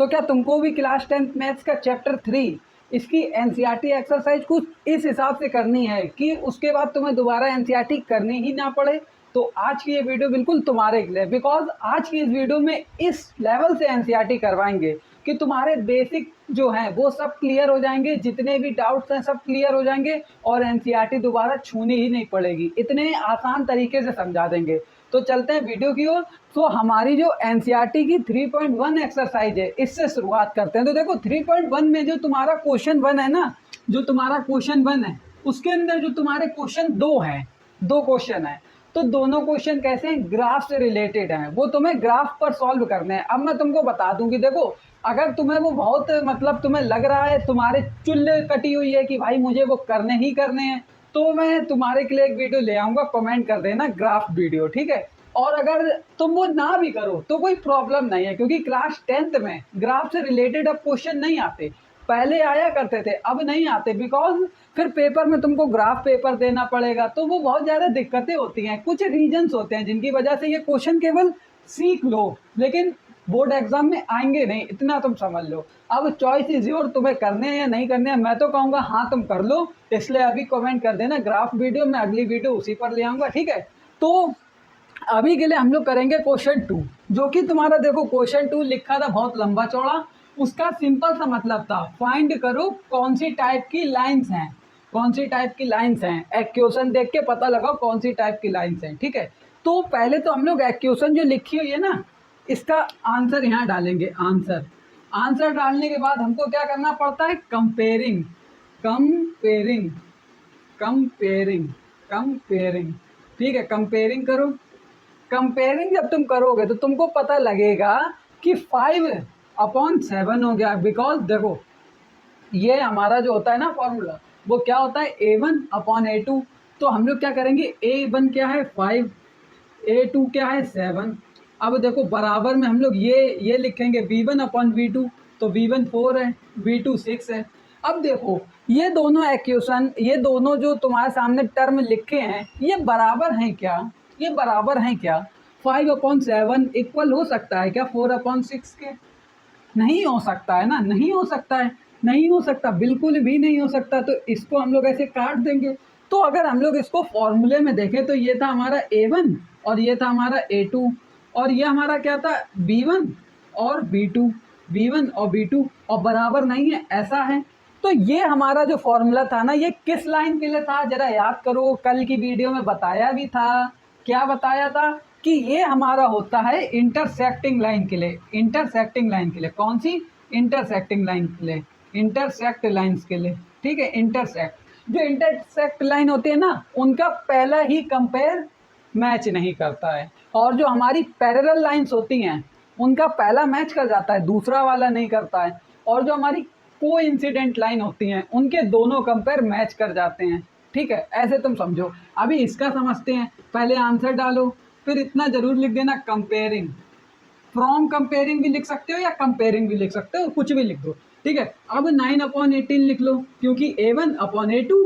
तो क्या तुमको भी क्लास 10th मैथ्स का चैप्टर 3 इसकी एनसीईआरटी एक्सरसाइज कुछ इस हिसाब से करनी है कि उसके बाद तुम्हें दोबारा एनसीईआरटी करनी ही ना पड़े। तो आज की ये वीडियो बिल्कुल तुम्हारे लिए, बिकॉज आज की इस वीडियो में इस लेवल से एनसीईआरटी करवाएंगे कि तुम्हारे बेसिक जो हैं वो सब क्लियर हो जाएंगे, जितने भी डाउट्स हैं सब क्लियर हो जाएंगे और एनसीईआरटी दोबारा छूनी ही नहीं पड़ेगी। इतने आसान तरीके से समझा देंगे। तो चलते हैं वीडियो की ओर। तो हमारी जो एनसीईआरटी की 3.1 एक्सरसाइज है इससे शुरुआत करते हैं। तो देखो 3.1 में जो तुम्हारा क्वेश्चन 1 है ना, जो तुम्हारा क्वेश्चन 1 है उसके अंदर जो तुम्हारे क्वेश्चन 2 हैं, 2 क्वेश्चन है। तो दोनों क्वेश्चन कैसे हैं, ग्राफ से रिलेटेड हैं, वो तुम्हें ग्राफ पर सॉल्व करने हैं। अब मैं तुमको बता दूं कि देखो अगर तुम्हें वो बहुत मतलब तुम्हें लग रहा है तुम्हारे चुल्ल कटी हुई है कि भाई मुझे वो करने ही करने हैं, तो मैं तुम्हारे के लिए एक वीडियो ले आऊँगा, कमेंट कर देना ग्राफ वीडियो, ठीक है। और अगर तुम वो ना भी करो तो कोई प्रॉब्लम नहीं है, क्योंकि क्लास 10th में ग्राफ से रिलेटेड अब क्वेश्चन नहीं आते। पहले आया करते थे, अब नहीं आते, बिकॉज फिर पेपर में तुमको ग्राफ पेपर देना पड़ेगा, तो वो बहुत ज़्यादा दिक्कतें होती हैं। कुछ रीजंस होते हैं जिनकी वजह से ये क्वेश्चन केवल सीख लो, लेकिन बोर्ड एग्जाम में आएंगे नहीं, इतना तुम समझ लो। अब चॉइस इज योर, तुम्हें करने हैं या नहीं करने हैं। मैं तो कहूँगा हाँ तुम कर लो, इसलिए अभी कमेंट कर देना ग्राफ वीडियो, मैं अगली वीडियो उसी पर ले आऊँगा, ठीक है। तो अभी के लिए हम लोग करेंगे क्वेश्चन 2, जो कि तुम्हारा देखो क्वेश्चन 2 लिखा था बहुत लंबा चौड़ा। उसका सिंपल सा मतलब था फाइंड करो कौन सी टाइप की लाइंस हैं, कौन सी टाइप की लाइंस हैं। एक्वेशन देख के पता लगाओ कौन सी टाइप की लाइंस हैं, ठीक है। तो पहले तो हम लोग एक्वेशन जो लिखी हुई है ना, इसका आंसर यहाँ डालेंगे। आंसर डालने के बाद हमको क्या करना पड़ता है, कंपेयरिंग, कंपेयरिंग, कंपेयरिंग, कंपेयरिंग, ठीक है। कंपेयरिंग करो। कंपेयरिंग जब तुम करोगे तो तुमको पता लगेगा कि 5/7 हो गया, बिकॉज देखो ये हमारा जो होता है ना फॉर्मूला, वो क्या होता है A1/A2। तो हम लोग क्या करेंगे, A1 क्या है 5, A2 क्या है 7। अब देखो बराबर में हम लोग ये लिखेंगे V1/V2, तो V1 4 है, V2 6 है। अब देखो ये दोनों एक्वेशन, ये दोनों जो तुम्हारे सामने टर्म लिखे हैं ये बराबर हैं क्या, ये बराबर हैं क्या। 5/7 इक्वल हो सकता है क्या 4/6 के? नहीं हो सकता है ना, नहीं हो सकता है, नहीं हो सकता, बिल्कुल भी नहीं हो सकता। तो इसको हम लोग ऐसे काट देंगे। तो अगर हम लोग इसको फॉर्मूले में देखें तो ये था हमारा A1 और ये था हमारा A2 और ये हमारा क्या था B1 और B2, B1 और B2, और बराबर नहीं है, ऐसा है। तो ये हमारा जो फॉर्मूला था ना, ये किस लाइन के लिए था जरा याद करो, कल की वीडियो में बताया भी था। क्या बताया था कि ये हमारा होता है इंटरसेक्टिंग लाइन के लिए, इंटरसेक्टिंग लाइन के लिए। कौन सी? इंटरसेक्टिंग लाइन के लिए, इंटरसेक्ट लाइंस के लिए, ठीक है। इंटरसेक्ट, जो इंटरसेक्ट लाइन होती है ना, उनका पहला ही कंपेयर मैच नहीं करता है, और जो हमारी पैरेलल लाइंस होती हैं उनका पहला मैच कर जाता है, दूसरा वाला नहीं करता है। और जो हमारी कोइंसिडेंट लाइन होती हैं उनके दोनों कंपेयर मैच कर जाते हैं, ठीक है। ऐसे तुम समझो। अभी इसका समझते हैं, पहले आंसर डालो, फिर इतना जरूर लिख देना कंपेयरिंग। फ्रॉम कंपेयरिंग भी लिख सकते हो या कंपेयरिंग भी लिख सकते हो, कुछ भी लिख दो, ठीक है। अब 9/18 लिख लो, क्योंकि A1/A2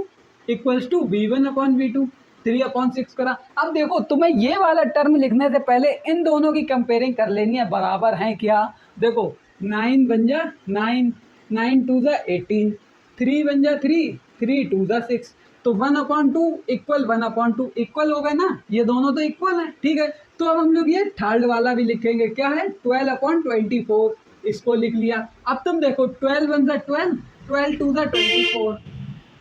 इक्वल्स टू V1/V2, 3/6 करा। अब देखो तुम्हें ये वाला टर्म लिखने से पहले इन दोनों की कंपेयरिंग कर लेनी है, बराबर हैं क्या। देखो 9 बन जा 9, 9 2 जा 18, 3 बन जा 3, 3 2 जा 6, तो 1/2 इक्वल 1/2 इक्वल हो गए ना, ये दोनों तो इक्वल है, ठीक है। तो अब हम लोग ये थर्ड वाला भी लिखेंगे, क्या है 12/24, इसको लिख लिया। अब तुम देखो 12 1 जा 12, 12 2 जा 24,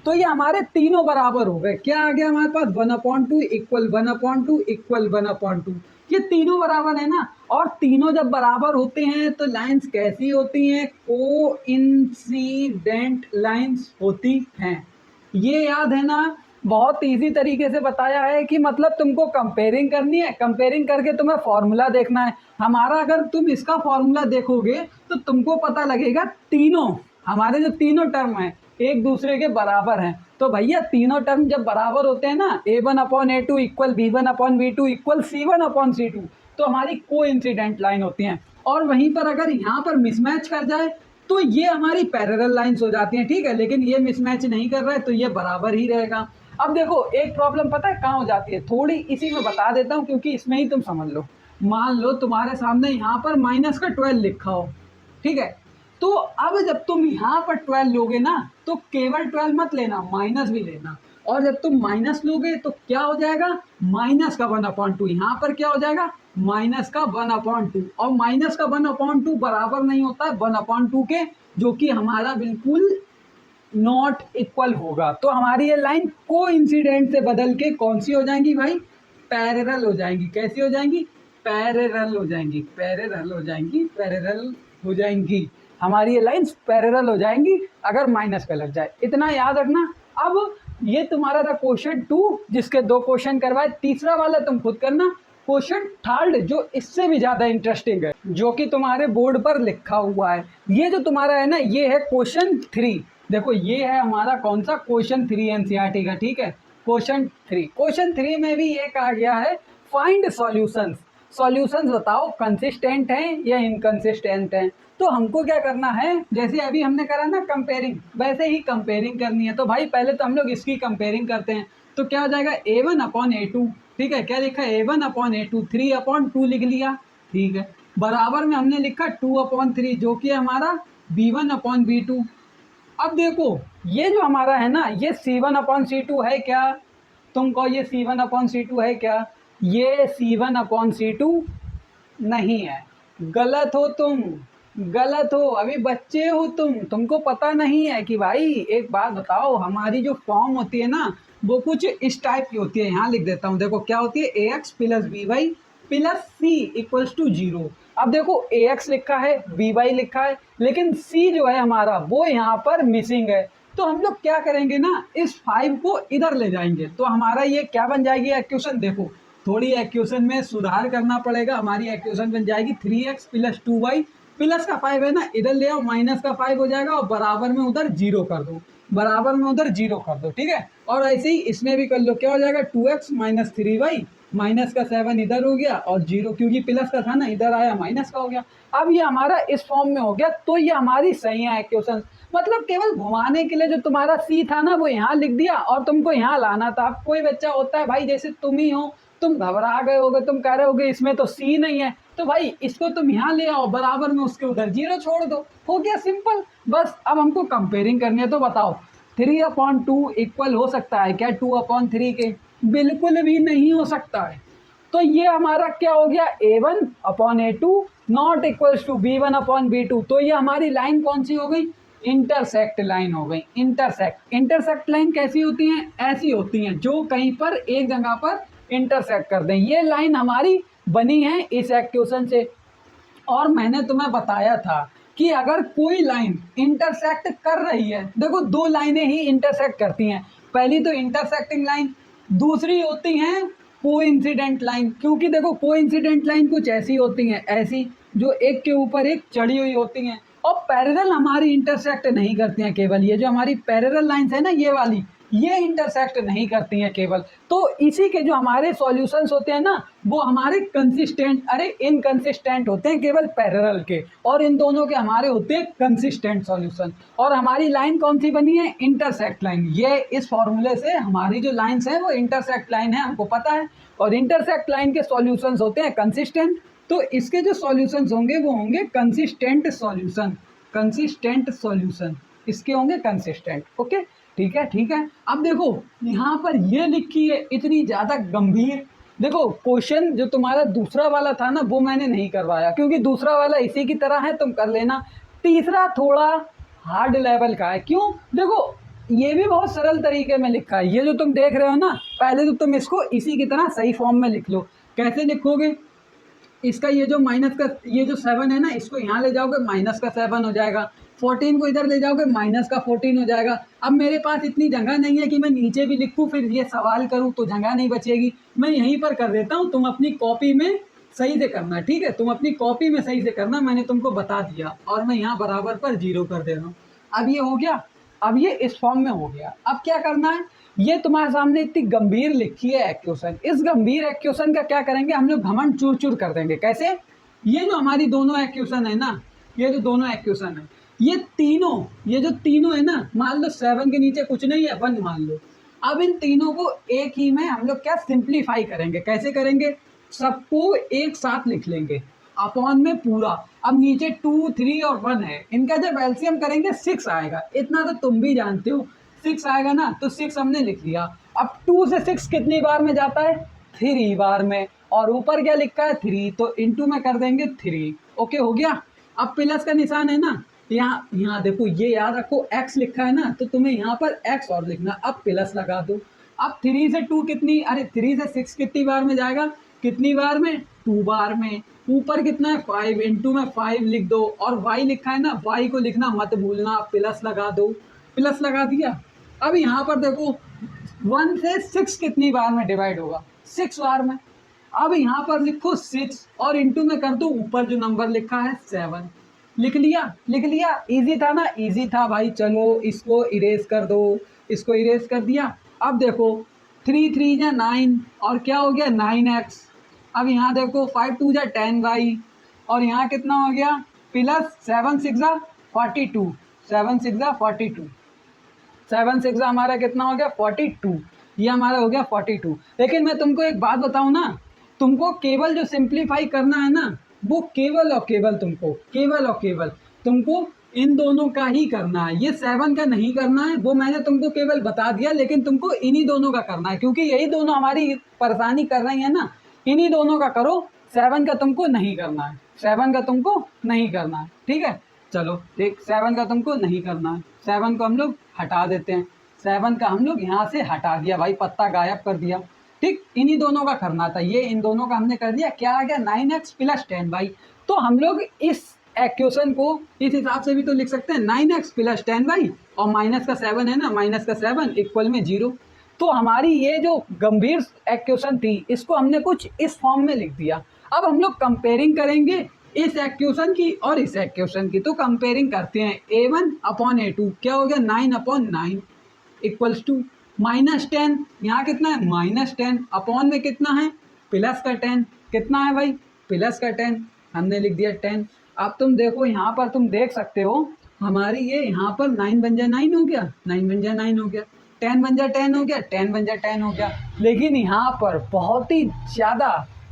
तो ये हमारे तीनों बराबर हो गए। क्या आ गया हमारे पास 1/2 इक्वल 1/2 इक्वल 1/2, ये तीनों बराबर है ना। और तीनों जब बराबर होते हैं तो लाइंस कैसी होती हैं, कोइंसिडेंट लाइंस होती हैं। ये याद है ना, बहुत इजी तरीके से बताया है कि मतलब तुमको कंपेयरिंग करनी है, कंपेयरिंग करके तुम्हें फॉर्मूला देखना है हमारा। अगर तुम इसका फॉर्मूला देखोगे तो तुमको पता लगेगा तीनों हमारे जो तीनों टर्म हैं एक दूसरे के बराबर हैं। तो भैया तीनों टर्म जब बराबर होते हैं ना, A1/A2 equal B1/V2 equal C1/C2, तो हमारी कोइंसिडेंट लाइन होती हैं। और वहीं पर अगर यहाँ पर मिसमैच कर जाए तो ये हमारी पैरेलल लाइंस हो जाती हैं, ठीक है। लेकिन ये मिसमैच नहीं कर रहा है तो ये बराबर ही रहेगा। अब देखो एक प्रॉब्लम पता है कहाँ हो जाती है, थोड़ी इसी में बता देता हूँ क्योंकि इसमें ही तुम समझ लो। मान लो तुम्हारे सामने यहाँ पर -12 लिखा हो, ठीक है। तो अब जब तुम यहाँ पर 12 लोगे ना तो केवल 12 मत लेना, माइनस भी लेना। और जब तुम माइनस लोगे तो क्या हो जाएगा, माइनस का 1/2। यहाँ पर क्या हो जाएगा, माइनस का 1/2। और माइनस का 1/2 बराबर नहीं होता है 1/2 के, जो कि हमारा बिल्कुल नॉट इक्वल होगा। तो हमारी ये लाइन को इंसिडेंट से बदल के कौन सी हो जाएंगी भाई, पैरेलल हो जाएंगी। कैसी हो जाएंगी, पैरेलल हो जाएंगी, पैरेलल हो जाएंगी, पैरेलल हो जाएंगी। हमारी ये लाइंस पैरेलल हो जाएंगी अगर माइनस पे लग जाए, इतना याद रखना। अब ये तुम्हारा था क्वेश्चन 2 जिसके 2 क्वेश्चन करवाए, तीसरा वाला तुम खुद करना। क्वेश्चन थर्ड जो इससे भी ज्यादा इंटरेस्टिंग है, जो कि तुम्हारे बोर्ड पर लिखा हुआ है, ये जो तुम्हारा है ना, ये है क्वेश्चन 3। देखो ये है हमारा कौन सा, क्वेश्चन 3 एनसीईआरटी का, ठीक है। क्वेश्चन 3 में भी ये कहा गया है फाइंड सॉल्यूशंस। सॉल्यूशंस बताओ कंसिस्टेंट हैं या इनकंसिस्टेंट हैं। तो हमको क्या करना है, जैसे अभी हमने करा ना कंपेयरिंग, वैसे ही कंपेयरिंग करनी है। तो भाई पहले तो हम लोग इसकी कंपेयरिंग करते हैं। तो क्या हो जाएगा, A1/A2, ठीक है। क्या लिखा है, A1/A2, 3/2 लिख लिया, ठीक है। बराबर में हमने लिखा 2/3 जो कि हमारा B1/B2। अब देखो ये जो हमारा है ना, ये C1/C2 है क्या, तुम कहो ये C1/C2 है क्या, ये C1/C2 नहीं है। गलत हो तुम, गलत हो, अभी बच्चे हो तुमको पता नहीं है कि भाई एक बात बताओ, हमारी जो फॉर्म होती है ना वो कुछ इस टाइप की होती है। यहाँ लिख देता हूँ, देखो क्या होती है, AX + BY + C = 0। अब देखो AX लिखा है, BY लिखा है, लेकिन C जो है हमारा वो यहाँ पर मिसिंग है। तो हम लोग क्या करेंगे ना, इस 5 को इधर ले जाएंगे। तो हमारा ये क्या बन जाएगी इक्वेशन, देखो थोड़ी इक्वेशन में सुधार करना पड़ेगा। हमारी इक्वेशन बन जाएगी 3x + 2y, प्लस का 5 है ना इधर ले आओ, माइनस का 5 हो जाएगा, और बराबर में उधर 0 कर दो, बराबर में उधर 0 कर दो, ठीक है। और ऐसे ही इसमें भी कर लो, क्या हो जाएगा 2x - 3y, माइनस का 7 इधर हो गया, और 0 क्योंकि प्लस का था ना इधर आया, माइनस का हो गया। अब ये हमारा इस फॉर्म में हो गया। तो ये हमारी सही है इक्वेशन। मतलब केवल घुमाने के लिए जो तुम्हारा सी था ना वो यहाँ लिख दिया और तुमको यहाँ लाना था। अब कोई बच्चा होता है भाई जैसे तुम ही हो, तुम घबरा गए होगे, तुम कह रहे होगे इसमें तो सी नहीं है, तो भाई इसको तुम यहाँ ले आओ, बराबर में उसके उधर 0 छोड़ दो, हो गया सिंपल। बस अब हमको कंपेयरिंग करनी है। तो बताओ 3/2 इक्वल हो सकता है क्या 2/3 के? बिल्कुल भी नहीं हो सकता है। तो ये हमारा क्या हो गया, A1/A2 not equals to B1/B2। तो ये हमारी लाइन कौन सी हो गई, इंटरसेक्ट लाइन हो गई। इंटरसेक्ट लाइन कैसी होती हैं, ऐसी होती हैं जो कहीं पर एक जगह पर इंटरसेक्ट कर दें। ये लाइन हमारी बनी है इस इक्वेशन से। और मैंने तुम्हें बताया था कि अगर कोई लाइन इंटरसेक्ट कर रही है, देखो 2 लाइनें ही इंटरसेक्ट करती हैं, पहली तो इंटरसेक्टिंग लाइन, दूसरी होती हैं कोइंसिडेंट लाइन। क्योंकि देखो कोइंसिडेंट लाइन कुछ ऐसी होती हैं, ऐसी जो एक के ऊपर एक चढ़ी हुई होती हैं, और पैरेलल हमारी इंटरसेक्ट नहीं करती हैं। केवल ये जो हमारी पैरेलल लाइंस है ना, ये वाली, ये इंटरसेक्ट नहीं करती हैं केवल। तो इसी के जो हमारे सॉल्यूशंस होते हैं ना वो हमारे कंसिस्टेंट, अरे इनकंसिस्टेंट होते हैं केवल पैरेलल के, और इन दोनों के हमारे होते हैं कंसिस्टेंट सॉल्यूशन। और हमारी लाइन कौन सी बनी है, इंटरसेक्ट लाइन। ये इस फॉर्मूले से हमारी जो लाइन्स हैं वो इंटरसेक्ट लाइन है, हमको पता है। और इंटरसेक्ट लाइन के सॉल्यूशंस होते हैं कंसिस्टेंट। तो इसके जो सॉल्यूशंस होंगे वो होंगे कंसिस्टेंट सॉल्यूशन, कंसिस्टेंट सॉल्यूशन इसके होंगे कंसिस्टेंट। ओके ठीक है, ठीक है। अब देखो यहाँ पर ये लिखी है इतनी ज़्यादा गंभीर। देखो क्वेश्चन जो तुम्हारा दूसरा वाला था ना वो मैंने नहीं करवाया, क्योंकि दूसरा वाला इसी की तरह है, तुम कर लेना। तीसरा थोड़ा हार्ड लेवल का है। क्यों, देखो ये भी बहुत सरल तरीके में लिखा है। ये जो तुम देख रहे हो ना, पहले तो तुम इसको इसी की तरह सही फॉर्म में लिख लो। कैसे लिखोगे, इसका ये जो माइनस का ये जो 7 है ना, इसको यहाँ ले जाओगे माइनस का 7 हो जाएगा, 14 को इधर ले जाओगे माइनस का 14 हो जाएगा। अब मेरे पास इतनी जगह नहीं है कि मैं नीचे भी लिखूँ फिर ये सवाल करूँ, तो जगह नहीं बचेगी। मैं यहीं पर कर देता हूँ, तुम अपनी कॉपी में सही से करना, ठीक है। तुम अपनी कॉपी में सही से करना, मैंने तुमको बता दिया। और मैं यहाँ बराबर पर 0 कर दे रहा हूँ। अब ये हो गया, अब ये इस फॉर्म में हो गया। अब क्या करना है, ये तुम्हारे सामने इतनी गंभीर लिखी है इक्वेशन, इस गंभीर इक्वेशन का क्या करेंगे हम लोग, घमंड चूर चूर कर देंगे। कैसे, ये जो हमारी दोनों इक्वेशन है ना, ये जो दोनों इक्वेशन है, ये जो तीनों है ना, मान लो 7 के नीचे कुछ नहीं है 1 मान लो। अब इन तीनों को एक ही में हम लोग क्या सिंप्लीफाई करेंगे। कैसे करेंगे, सबको एक साथ लिख लेंगे। अपॉन में पूरा। अब नीचे 2, 3 और 1 है, इनका जब एलसीएम करेंगे 6 आएगा, इतना तो तुम भी जानते हो, 6 आएगा ना, तो 6 हमने लिख लिया। अब 2 से 6 कितनी बार में जाता है, 3 बार में, और ऊपर क्या लिखा है 3, तो इंटू में कर देंगे 3। ओके हो गया। अब प्लस का निशान है ना, यहाँ यहाँ देखो, ये याद रखो x लिखा है ना, तो तुम्हें यहाँ पर x और लिखना। अब प्लस लगा दो। अब 3 से 2 कितनी, अरे 3 से 6 कितनी बार में जाएगा, कितनी बार में, 2 बार में। ऊपर कितना है 5, इंटू में 5 लिख दो, और y लिखा है ना, y को लिखना मत भूलना, प्लस लगा दो। प्लस लगा दिया। अब यहाँ पर देखो 1 से 6 कितनी बार में डिवाइड होगा, 6 बार में। अब यहाँ पर लिखो 6 और इंटू में कर दो ऊपर जो नंबर लिखा है 7। लिख लिया, लिख लिया। इजी था ना, इजी था भाई। चलो इसको इरेज कर दो, इसको इरेज कर दिया। अब देखो 3 3 जा 9 और क्या हो गया 9x। अब यहाँ देखो 5 2 जा 10y और यहाँ कितना हो गया प्लस 7 6 जा 42, 7 6 जा 42, 7 6 जा हमारा कितना हो गया 42, ये हमारा हो गया 42। लेकिन मैं तुमको एक बात बताऊँ ना, तुमको केवल जो सिंप्लीफाई करना है ना, वो केवल और केवल तुमको इन दोनों का ही करना है। ये 7 का नहीं करना है, वो मैंने तुमको केवल बता दिया, लेकिन तुमको इन्हीं दोनों का करना है, क्योंकि यही दोनों हमारी परेशानी कर रही है ना। इन्हीं दोनों का करो, 7 का तुमको नहीं करना है, 7 का तुमको नहीं करना है, ठीक है। चलो देख, 7 का तुमको नहीं करना है, 7 को हम लोग हटा देते हैं। 7 का हम लोग यहाँ से हटा दिया भाई, पत्ता गायब कर दिया, ठीक। इन्हीं दोनों का करना था, ये इन दोनों का हमने कर दिया। क्या आ गया 9x प्लस 10y। तो हम लोग इस एक्वेशन को इस हिसाब से भी तो लिख सकते हैं, 9x प्लस 10y और माइनस का 7 है ना, माइनस का 7 इक्वल में 0। तो हमारी ये जो गंभीर एक्वेशन थी, इसको हमने कुछ इस फॉर्म में लिख दिया। अब हम लोग कंपेयरिंग करेंगे इस एक्वेशन की और इस एक्वेशन की। तो कंपेयरिंग करते हैं, a1 अपॉन a2 क्या हो गया 9 अपॉन 9 इक्वल्स टू माइनस 10, यहाँ कितना है माइनस 10, अपॉन में कितना है प्लस का 10, कितना है भाई प्लस का 10, हमने लिख दिया 10। अब तुम देखो यहाँ पर तुम देख सकते हो, हमारी ये यहाँ पर 9 बन जा 9 हो गया, 9 बन जा 9 हो गया, 10 बन जा 10 हो गया, 10 बन जा 10 हो गया। लेकिन यहाँ पर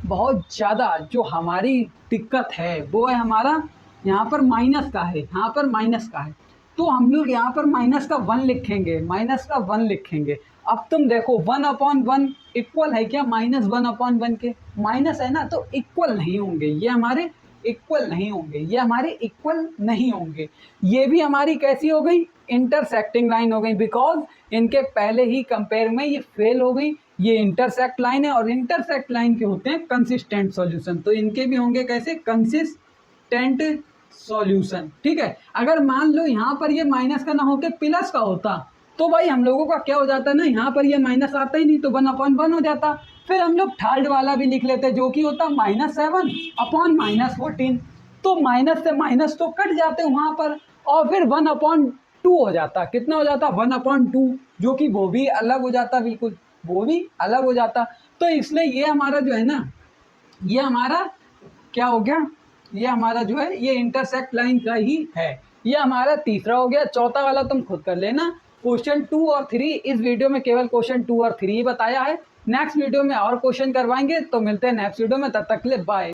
बहुत ज़्यादा जो हमारी दिक्कत है वो है हमारा यहाँ पर माइनस का है, यहाँ पर माइनस का है। तो हम लोग यहाँ पर माइनस का 1 लिखेंगे, माइनस का 1 लिखेंगे। अब तुम देखो 1 अपॉन 1 इक्वल है क्या माइनस 1 अपॉन 1 के, माइनस है ना, तो इक्वल नहीं होंगे ये हमारे, इक्वल नहीं होंगे ये हमारे, इक्वल नहीं होंगे। ये भी हमारी कैसी हो गई इंटरसेक्टिंग लाइन हो गई, बिकॉज इनके पहले ही कंपेयर में ये फेल हो गई। ये इंटरसेक्ट लाइन है और इंटरसेक्ट लाइन के होते हैं कंसिस्टेंट सॉल्यूशन, तो इनके भी होंगे कैसे कंसिस्टेंट सॉल्यूशन, ठीक है। अगर मान लो यहाँ पर ये माइनस का ना होकर प्लस का होता, तो भाई हम लोगों का क्या हो जाता ना, यहाँ पर ये माइनस आता ही नहीं, तो 1 अपॉन 1 हो जाता। फिर हम लोग थर्ड वाला भी लिख लेते जो कि होता -7 अपॉन -14, तो माइनस से माइनस तो कट जाते वहाँ पर, और फिर 1 अपॉन 2 हो जाता। कितना हो जाता 1 अपॉन 2, जो कि वो भी अलग हो जाता, बिल्कुल वो भी अलग हो जाता। तो इसलिए ये हमारा जो है ना, ये हमारा क्या हो गया, ये हमारा जो है ये इंटरसेक्ट लाइन का ही है। ये हमारा तीसरा हो गया। चौथा वाला तुम खुद कर लेना। क्वेश्चन 2 और 3 इस वीडियो में केवल क्वेश्चन 2 और 3 ही बताया है। नेक्स्ट वीडियो में और क्वेश्चन करवाएंगे, तो मिलते हैं नेक्स्ट वीडियो में, तब तक के लिए बाय।